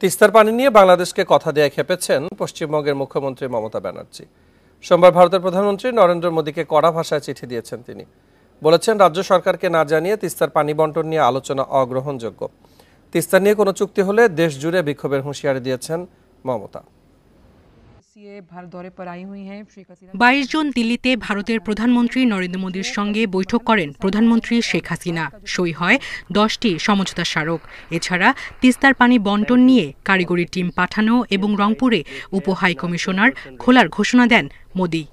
তিস্তার পানি নিয়ে বাংলাদেশকে কথা দেয়া খেপেছেন পশ্চিমবঙ্গের মুখ্যমন্ত্রী মমতা ব্যানার্জি। সোমবার ভারতের প্রধানমন্ত্রী নরেন্দ্র মোদীকে কড়া ভাষায় চিঠি দিয়েছেন তিনি। বলেছেন, রাজ্য সরকারকে না জানিয়ে তিস্তার পানি বণ্টন নিয়ে আলোচনা অগ্রহণযোগ্য। তিস্তা নিয়ে কোনো চুক্তি হলে দেশ জুড়ে বিক্ষোভের হুঁশিয়ারি দিয়েছেন মমতা। 22 জুন দিল্লিতে ভারতের প্রধানমন্ত্রী নরেন্দ্র মোদীর সঙ্গে বৈঠক করেন প্রধানমন্ত্রী শেখ হাসিনা। সই হয় 10টি সমঝোতা স্মারক। এছাড়া তিস্তার পানি বণ্টন নিয়ে কারিগরি টিম পাঠানো এবং রংপুরে উপ হাই কমিশনার খোলার ঘোষণা দেন মোদী।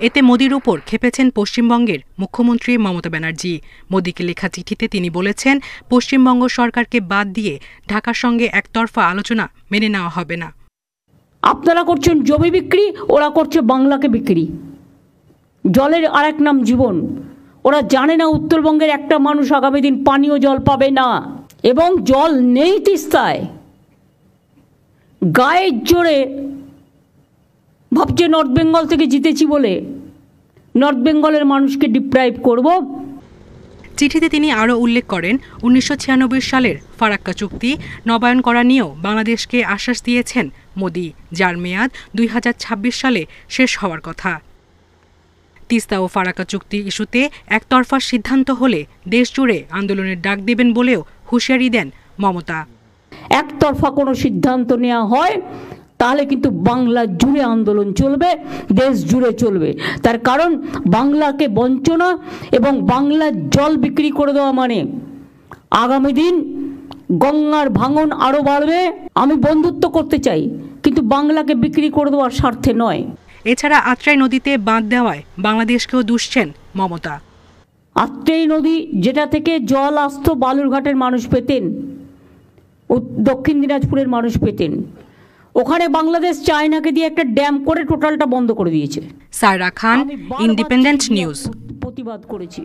এতে মোদীর উপর খেপেছেন পশ্চিমবঙ্গের মুখ্যমন্ত্রী মমতা ব্যানার্জি। মোদীকে লেখা চিঠিতে তিনি বলেছেন, পশ্চিমবঙ্গ সরকারকে বাদ দিয়ে ঢাকার সঙ্গে একতরফা আলোচনা মেনে নেওয়া হবে না। আপনারা করছেন জমি বিক্রি, ওরা করছে বাংলাকে বিক্রি। জলের আরেক নাম জীবন। ওরা জানে না উত্তরবঙ্গের একটা মানুষ আগামী দিন পানীয় জল পাবে না, এবং জল নেই তিস্তায়। গায়ের জোরে ভাবছে নর্থ বেঙ্গল থেকে জিতেছি বলে নর্থ বেঙ্গলের মানুষকে ডিপ্রাইভ করব। চিঠিতে তিনি আরও উল্লেখ করেন, 1996 সালের ফারাক্কা চুক্তি নবায়ন করা নিয়েও বাংলাদেশকে আশ্বাস দিয়েছেন মোদী, যার মেয়াদ 2026 সালে শেষ হওয়ার কথা। তিস্তা ও ফারাক্কা চুক্তি ইস্যুতে একতরফা সিদ্ধান্ত হলে দেশ জুড়ে আন্দোলনের ডাক দেবেন বলেও হুঁশিয়ারি দেন মমতা। একতরফা কোনো সিদ্ধান্ত নেওয়া হয় তাহলে কিন্তু বাংলা জুড়ে আন্দোলন চলবে, দেশ জুড়ে চলবে। তার কারণ বাংলাকে বঞ্চনা এবং বাংলার জল বিক্রি করে দেওয়া মানে আগামী দিন গঙ্গার ভাঙন আরও বাড়বে। আমি বন্ধুত্ব করতে চাই, কিন্তু বাংলাকে বিক্রি করে দেওয়ার স্বার্থে নয়। এছাড়া আত্রাই নদীতে বাঁধ দেওয়ায় বাংলাদেশকেও দুষছেন মমতা। আত্রাই নদী যেটা থেকে জল আসতো বালুরঘাটের মানুষ পেতেন, দক্ষিণ দিনাজপুরের মানুষ পেতেন, ওখানে বাংলাদেশ চায়নাকে দিয়ে একটা ড্যাম করে টোটালটা বন্ধ করে দিয়েছে। সায়রা খান, ইন্ডিপেন্ডেন্ট নিউজ। প্রতিবাদ করেছি।